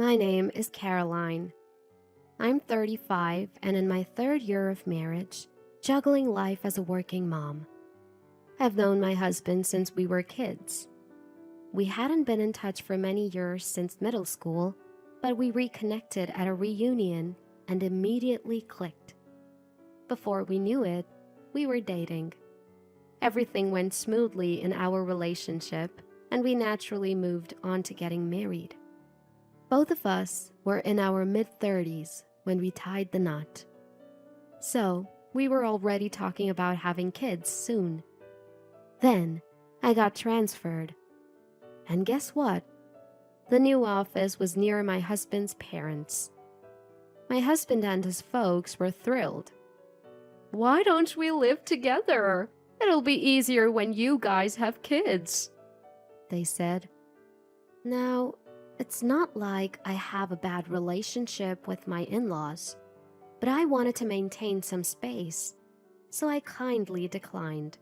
My name is Caroline. I'm 35 and in my third year of marriage, juggling life as a working mom. I've known my husband since we were kids. We hadn't been in touch for many years since middle school, but we reconnected at a reunion and immediately clicked. Before we knew it, we were dating. Everything went smoothly in our relationship, and we naturally moved on to getting married. Both of us were in our mid-30s when we tied the knot. So, we were already talking about having kids soon. Then, I got transferred. And guess what? The new office was near my husband's parents. My husband and his folks were thrilled. "Why don't we live together? It'll be easier when you guys have kids," they said. Now, it's not like I have a bad relationship with my in-laws, but I wanted to maintain some space, so I kindly declined.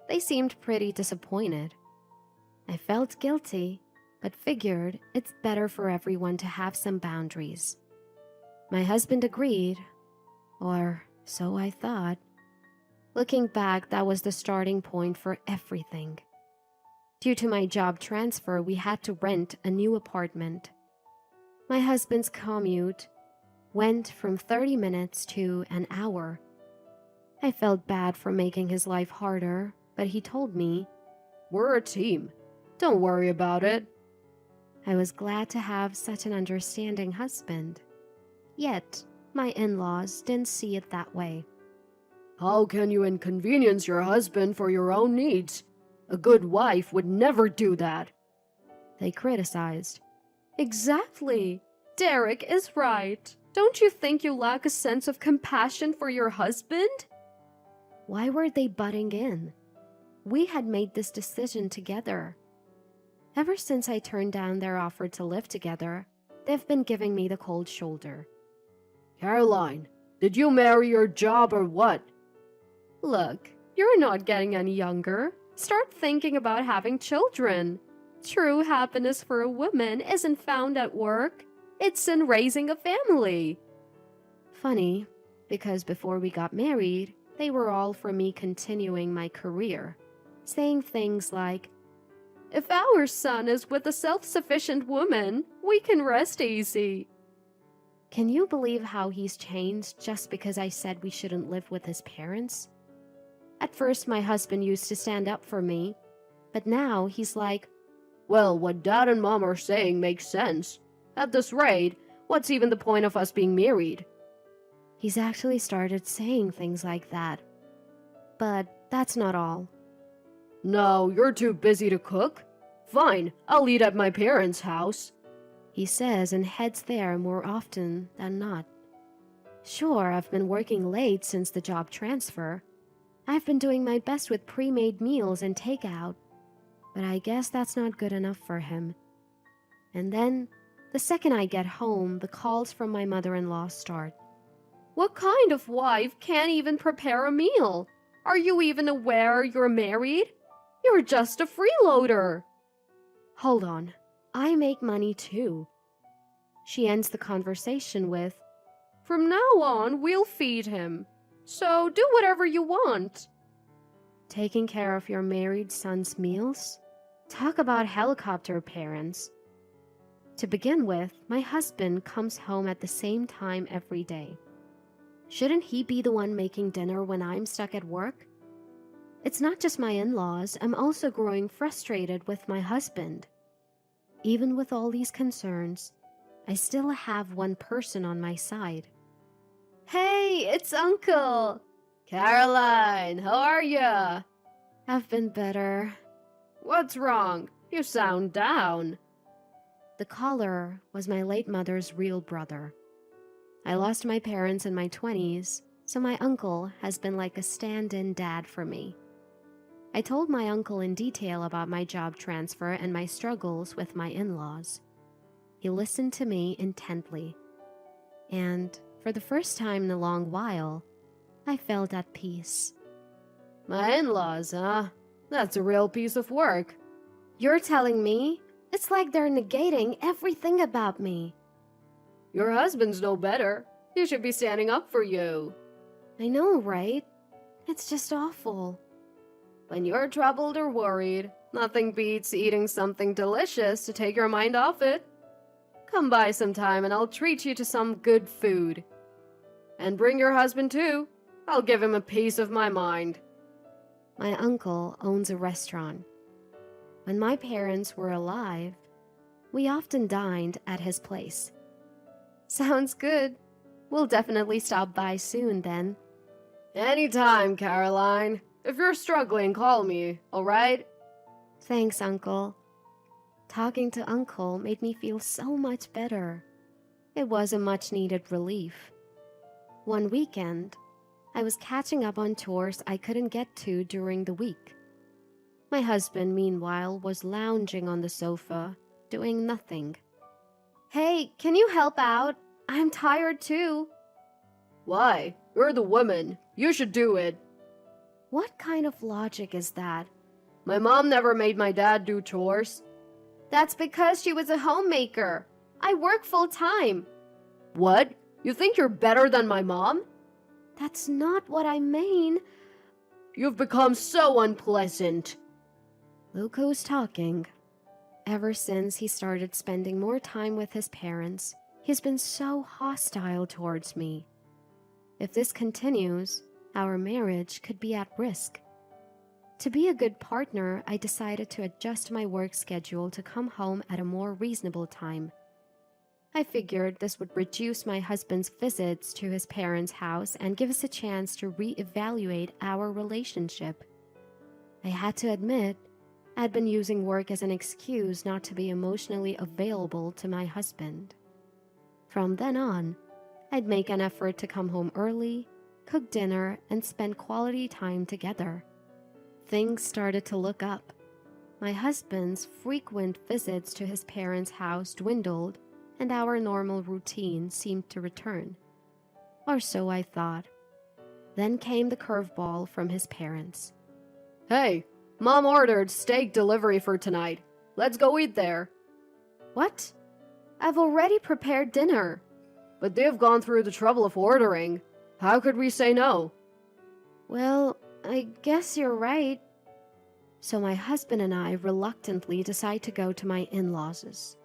They seemed pretty disappointed. I felt guilty, but figured it's better for everyone to have some boundaries. My husband agreed, or so I thought. Looking back, that was the starting point for everything. Due to my job transfer, we had to rent a new apartment. My husband's commute went from 30 minutes to an hour. I felt bad for making his life harder, but he told me, "We're a team. Don't worry about it." I was glad to have such an understanding husband. Yet, my in-laws didn't see it that way. "How can you inconvenience your husband for your own needs? A good wife would never do that," they criticized. Exactly. Derek is right. Don't you think you lack a sense of compassion for your husband? Why were they butting in? We had made this decision together. Ever since I turned down their offer to live together, they've been giving me the cold shoulder. "Caroline, did you marry your job or what?" Look, you're not getting any younger. Start thinking about having children. True happiness for a woman isn't found at work. It's in raising a family. Funny, because before we got married, they were all for me continuing my career, saying things like, "If our son is with a self-sufficient woman, we can rest easy." Can you believe how he's changed just because I said we shouldn't live with his parents? At first, my husband used to stand up for me, but now he's like, "Well, what Dad and Mom are saying makes sense. At this rate, what's even the point of us being married?" He's actually started saying things like that. But that's not all. "No, you're too busy to cook? Fine, I'll eat at my parents' house," he says and heads there more often than not. Sure, I've been working late since the job transfer. I've been doing my best with pre-made meals and takeout, but I guess that's not good enough for him. And then, the second I get home, the calls from my mother-in-law start. "What kind of wife can't even prepare a meal? Are you even aware you're married? You're just a freeloader." Hold on, I make money too. She ends the conversation with, "From now on, we'll feed him. So do whatever you want." Taking care of your married son's meals? Talk about helicopter parents. To begin with, my husband comes home at the same time every day. Shouldn't he be the one making dinner when I'm stuck at work? It's not just my in-laws, I'm also growing frustrated with my husband. Even with all these concerns, I still have one person on my side. "Hey, it's Uncle!" "Caroline, how are ya?" "I've been better." "What's wrong? You sound down." The caller was my late mother's real brother. I lost my parents in my 20s, so my uncle has been like a stand-in dad for me. I told my uncle in detail about my job transfer and my struggles with my in-laws. He listened to me intently. And for the first time in a long while, I felt at peace. "My in-laws, huh? That's a real piece of work." "You're telling me It's like they're negating everything about me. Your husband's no better. He should be standing up for you. I know, right? It's just awful. When you're troubled or worried, nothing beats eating something delicious to take your mind off it. Come by sometime and I'll treat you to some good food. And bring your husband too. I'll give him a piece of my mind. My uncle owns a restaurant. When my parents were alive, we often dined at his place. Sounds good. We'll definitely stop by soon then. Anytime, Caroline. If you're struggling, call me, alright? Thanks, Uncle. Talking to Uncle made me feel so much better. It was a much-needed relief. One weekend, I was catching up on chores I couldn't get to during the week. My husband, meanwhile, was lounging on the sofa, doing nothing. Hey, can you help out? I'm tired too. Why? You're the woman. You should do it. What kind of logic is that? My mom never made my dad do chores. That's because she was a homemaker. I work full-time. What? You think you're better than my mom? That's not what I mean. You've become so unpleasant. Luca was talking. Ever since he started spending more time with his parents, he's been so hostile towards me. If this continues, our marriage could be at risk. To be a good partner, I decided to adjust my work schedule to come home at a more reasonable time. I figured this would reduce my husband's visits to his parents' house and give us a chance to reevaluate our relationship. I had to admit, I'd been using work as an excuse not to be emotionally available to my husband. From then on, I'd make an effort to come home early, cook dinner, and spend quality time together. Things started to look up. My husband's frequent visits to his parents' house dwindled, and our normal routine seemed to return. Or so I thought. Then came the curveball from his parents. Hey, Mom ordered steak delivery for tonight. Let's go eat there. What? I've already prepared dinner. But they've gone through the trouble of ordering. How could we say no? Well, I guess you're right. So my husband and I reluctantly decide to go to my in-laws'.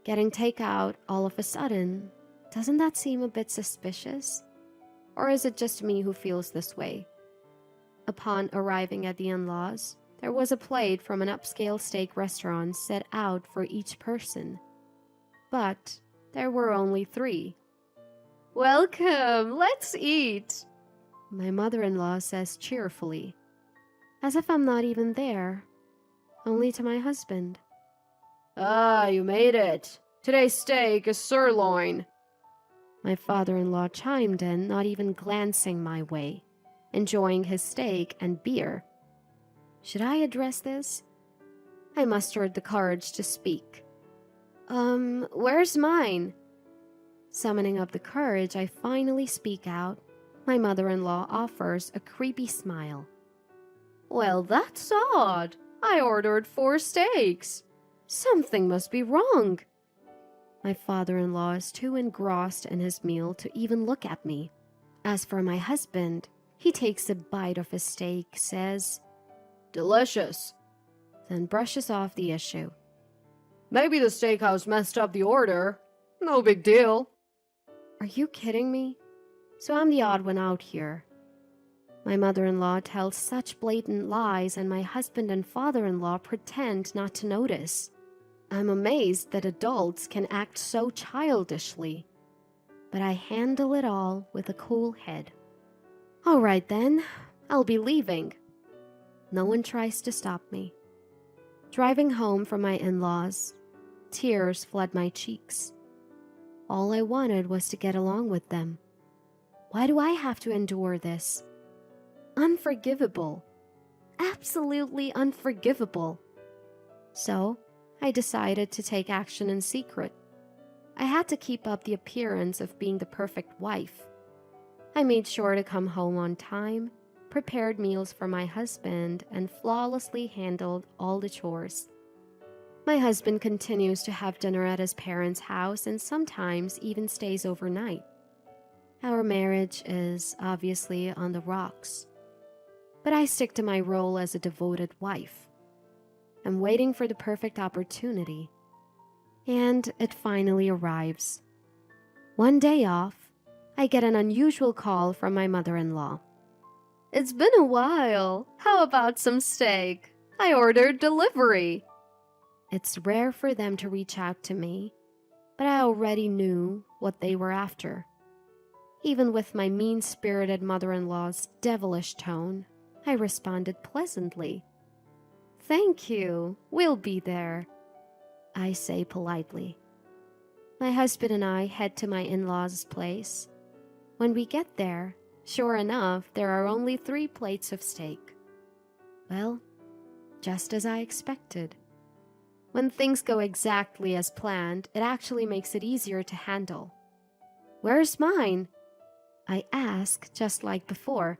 Getting takeout all of a sudden, doesn't that seem a bit suspicious? Or is it just me who feels this way? Upon arriving at the in-laws, there was a plate from an upscale steak restaurant set out for each person. But there were only 3. Welcome, let's eat. My mother-in-law says cheerfully, as if I'm not even there, only to my husband. Ah, you made it. Today's steak is sirloin. My father-in-law chimed in, not even glancing my way, enjoying his steak and beer. Should I address this? I mustered the courage to speak. Where's mine? Summoning up the courage, I finally speak out. My mother-in-law offers a creepy smile. Well, that's odd. I ordered 4 steaks. Something must be wrong. My father-in-law is too engrossed in his meal to even look at me. As for my husband, he takes a bite of his steak, says, Delicious. Then brushes off the issue. Maybe the steakhouse messed up the order. No big deal. Are you kidding me? So I'm the odd one out here. My mother-in-law tells such blatant lies and my husband and father-in-law pretend not to notice. I'm amazed that adults can act so childishly. But I handle it all with a cool head. All right then, I'll be leaving. No one tries to stop me. Driving home from my in-laws, tears flood my cheeks. All I wanted was to get along with them. Why do I have to endure this? Unforgivable. Absolutely unforgivable. So, I decided to take action in secret. I had to keep up the appearance of being the perfect wife. I made sure to come home on time, prepared meals for my husband, and flawlessly handled all the chores. My husband continues to have dinner at his parents' house and sometimes even stays overnight. Our marriage is obviously on the rocks, but I stick to my role as a devoted wife. I'm waiting for the perfect opportunity, and it finally arrives. One day off, I get an unusual call from my mother-in-law. It's been a while. How about some steak? I ordered delivery. It's rare for them to reach out to me, but I already knew what they were after. Even with my mean-spirited mother-in-law's devilish tone, I responded pleasantly. Thank you. We'll be there, I say politely. My husband and I head to my in-laws' place. When we get there, sure enough, there are only 3 plates of steak. Well, just as I expected. When things go exactly as planned, it actually makes it easier to handle. Where's mine? I ask, just like before.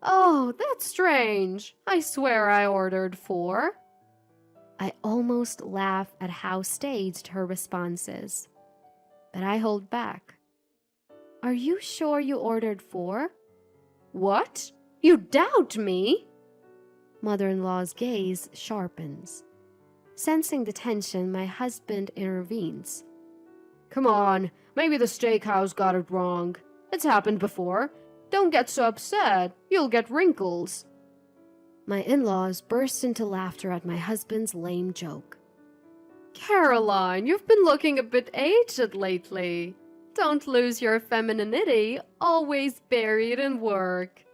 Oh, that's strange. I swear I ordered 4. I almost laugh at how staged her response is, but I hold back. Are you sure you ordered 4? What? You doubt me? Mother-in-law's gaze sharpens. Sensing the tension, my husband intervenes. Come on, maybe the steakhouse got it wrong. It's happened before. Don't get so upset. You'll get wrinkles. My in-laws burst into laughter at my husband's lame joke. Caroline, you've been looking a bit aged lately. Don't lose your femininity, always buried in work.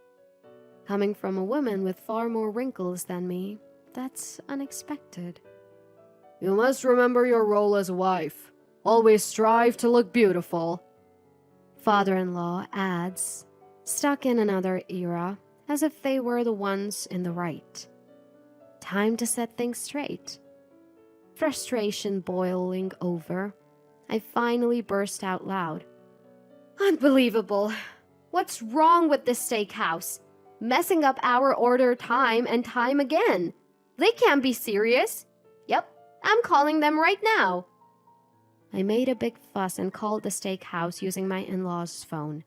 Coming from a woman with far more wrinkles than me, that's unexpected. You must remember your role as a wife. Always strive to look beautiful. Father-in-law adds, stuck in another era, as if they were the ones in the right. Time to set things straight. Frustration boiling over, I finally burst out loud. Unbelievable. What's wrong with this steakhouse? Messing up our order time and time again. They can't be serious. Yep, I'm calling them right now. I made a big fuss and called the steakhouse using my in-laws' phone.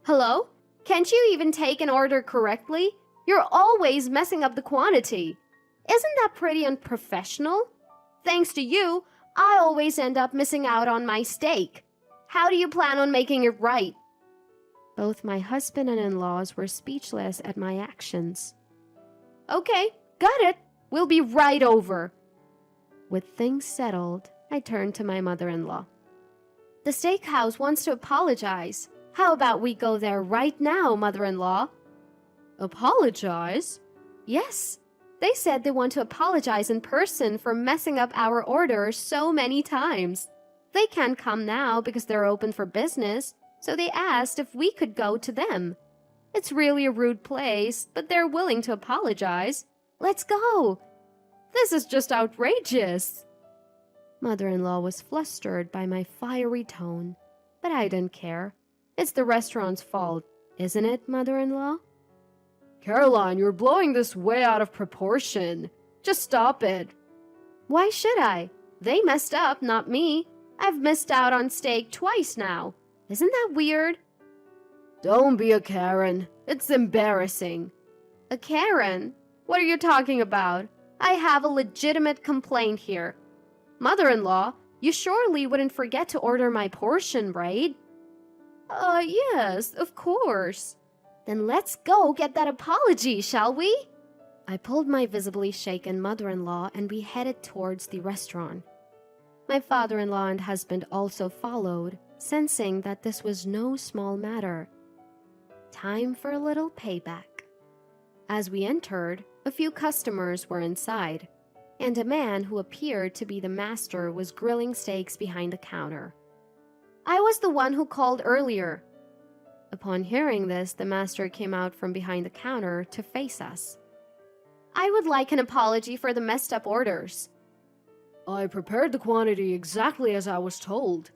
Hello? Can't you even take an order correctly? You're always messing up the quantity. Isn't that pretty unprofessional? Thanks to you, I always end up missing out on my steak. How do you plan on making it right? Both my husband and in-laws were speechless at my actions. Okay, got it. We'll be right over. With things settled, I turned to my mother-in-law. The steakhouse wants to apologize. How about we go there right now, mother-in-law? Apologize? Yes. They said they want to apologize in person for messing up our order so many times. They can't come now because they're open for business, so they asked if we could go to them. It's really a rude place, but they're willing to apologize. Let's go. This is just outrageous. Mother-in-law was flustered by my fiery tone, but I didn't care. It's the restaurant's fault, isn't it, mother-in-law? Caroline, you're blowing this way out of proportion. Just stop it. Why should I? They messed up, not me. I've missed out on steak twice now. Isn't that weird? Don't be a Karen. It's embarrassing. A Karen? What are you talking about? I have a legitimate complaint here. Mother-in-law, you surely wouldn't forget to order my portion, right? Yes, of course. Then let's go get that apology, shall we? I pulled my visibly shaken mother-in-law and we headed towards the restaurant. My father-in-law and husband also followed, sensing that this was no small matter. Time for a little payback. As we entered, a few customers were inside, and a man who appeared to be the master was grilling steaks behind the counter. I was the one who called earlier. Upon hearing this, the master came out from behind the counter to face us. I would like an apology for the messed up orders. I prepared the quantity exactly as I was told.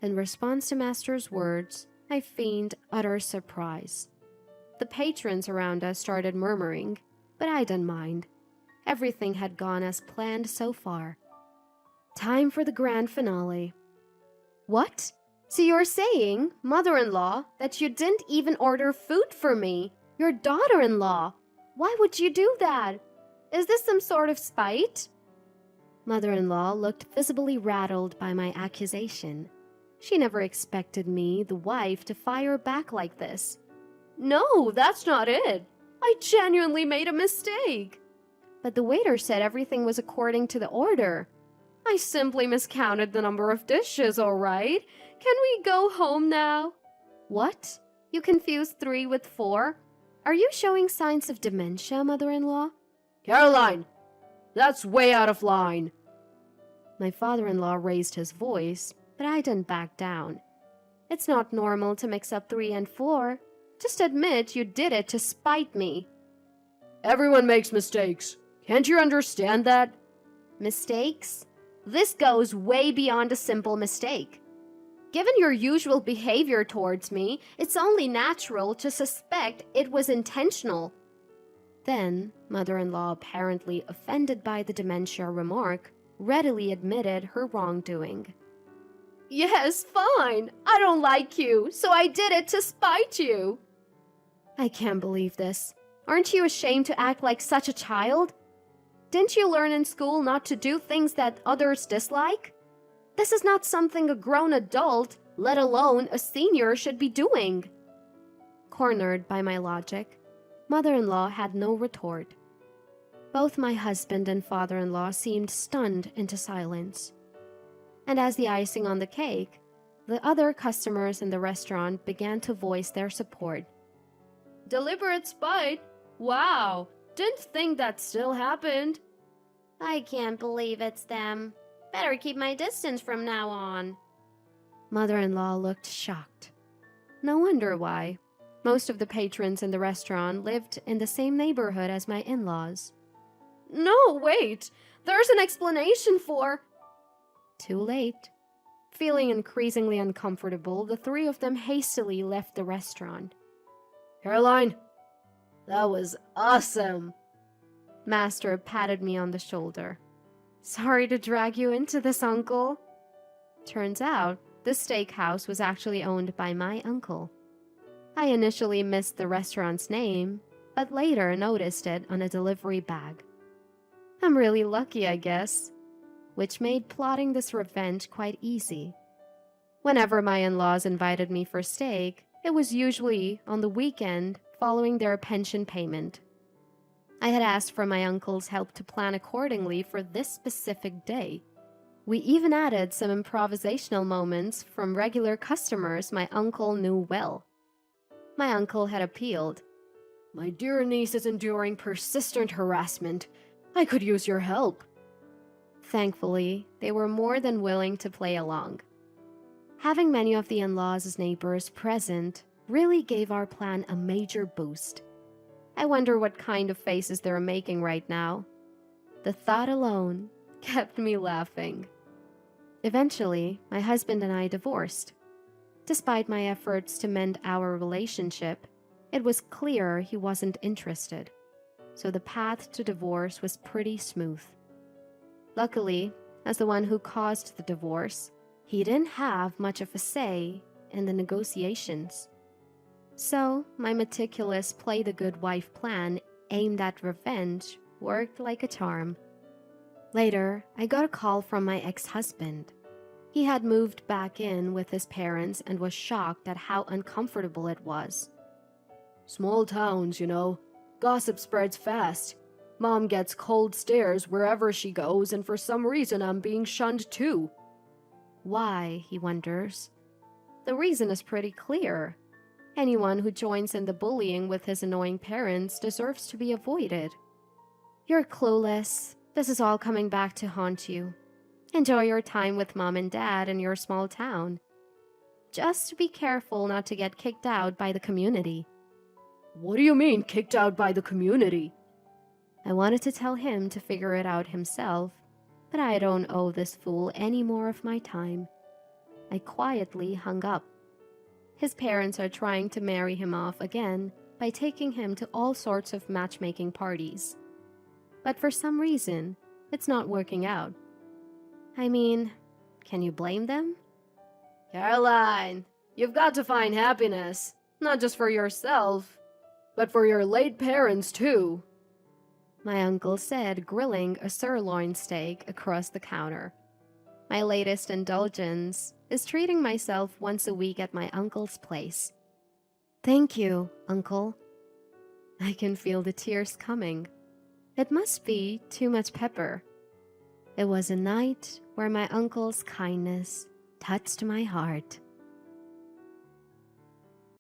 In response to master's words, I feigned utter surprise. The patrons around us started murmuring, but I didn't mind. Everything had gone as planned so far. Time for the grand finale. What? So you're saying, mother-in-law, that you didn't even order food for me, your daughter-in-law? Why would you do that? Is this some sort of spite? Mother-in-law looked visibly rattled by my accusation. She never expected me, the wife, to fire back like this. No, that's not it. I genuinely made a mistake. But the waiter said everything was according to the order. I simply miscounted the number of dishes, all right? Can we go home now? What? You confused 3 with 4? Are you showing signs of dementia, mother-in-law? Caroline, that's way out of line. My father-in-law raised his voice, but I didn't back down. It's not normal to mix up 3 and 4. Just admit you did it to spite me. Everyone makes mistakes. Can't you understand that? Mistakes? This goes way beyond a simple mistake. Given your usual behavior towards me, it's only natural to suspect it was intentional. Then, mother-in-law, apparently offended by the dementia remark, readily admitted her wrongdoing. Yes, fine. I don't like you, so I did it to spite you. I can't believe this. Aren't you ashamed to act like such a child? Didn't you learn in school not to do things that others dislike? This is not something a grown adult, let alone a senior, should be doing. Cornered by my logic, mother-in-law had no retort. Both my husband and father-in-law seemed stunned into silence. And as the icing on the cake, the other customers in the restaurant began to voice their support. Deliberate spite? Wow, didn't think that still happened. I can't believe it's them. Better keep my distance from now on. Mother-in-law looked shocked. No wonder why. Most of the patrons in the restaurant lived in the same neighborhood as my in-laws. No, wait. There's an explanation for... Too late. Feeling increasingly uncomfortable, the 3 of them hastily left the restaurant. Caroline, that was awesome. Master patted me on the shoulder. Sorry to drag you into this, uncle. Turns out, the steakhouse was actually owned by my uncle. I initially missed the restaurant's name, but later noticed it on a delivery bag. I'm really lucky, I guess, which made plotting this revenge quite easy. Whenever my in-laws invited me for steak, it was usually on the weekend following their pension payment. I had asked for my uncle's help to plan accordingly for this specific day. We even added some improvisational moments from regular customers my uncle knew well. My uncle had appealed. My dear niece is enduring persistent harassment. I could use your help. Thankfully, they were more than willing to play along. Having many of the in-laws as neighbors present really gave our plan a major boost. I wonder what kind of faces they're making right now. The thought alone kept me laughing. Eventually, my husband and I divorced. Despite my efforts to mend our relationship, it was clear he wasn't interested, so the path to divorce was pretty smooth. Luckily, as the one who caused the divorce, he didn't have much of a say in the negotiations. So, my meticulous play-the-good-wife plan aimed at revenge worked like a charm. Later, I got a call from my ex-husband. He had moved back in with his parents and was shocked at how uncomfortable it was. Small towns, you know. Gossip spreads fast. Mom gets cold stares wherever she goes, and for some reason I'm being shunned too. Why, he wonders. The reason is pretty clear. Anyone who joins in the bullying with his annoying parents deserves to be avoided. You're clueless. This is all coming back to haunt you. Enjoy your time with mom and dad in your small town. Just be careful not to get kicked out by the community. What do you mean, kicked out by the community? I wanted to tell him to figure it out himself, but I don't owe this fool any more of my time. I quietly hung up. His parents are trying to marry him off again by taking him to all sorts of matchmaking parties. but for some reason, it's not working out. I mean, can you blame them? Caroline, you've got to find happiness, not just for yourself, but for your late parents too. My uncle said, grilling a sirloin steak across the counter. My latest indulgence is treating myself once a week at my uncle's place. Thank you, uncle. I can feel the tears coming. It must be too much pepper. It was a night where my uncle's kindness touched my heart.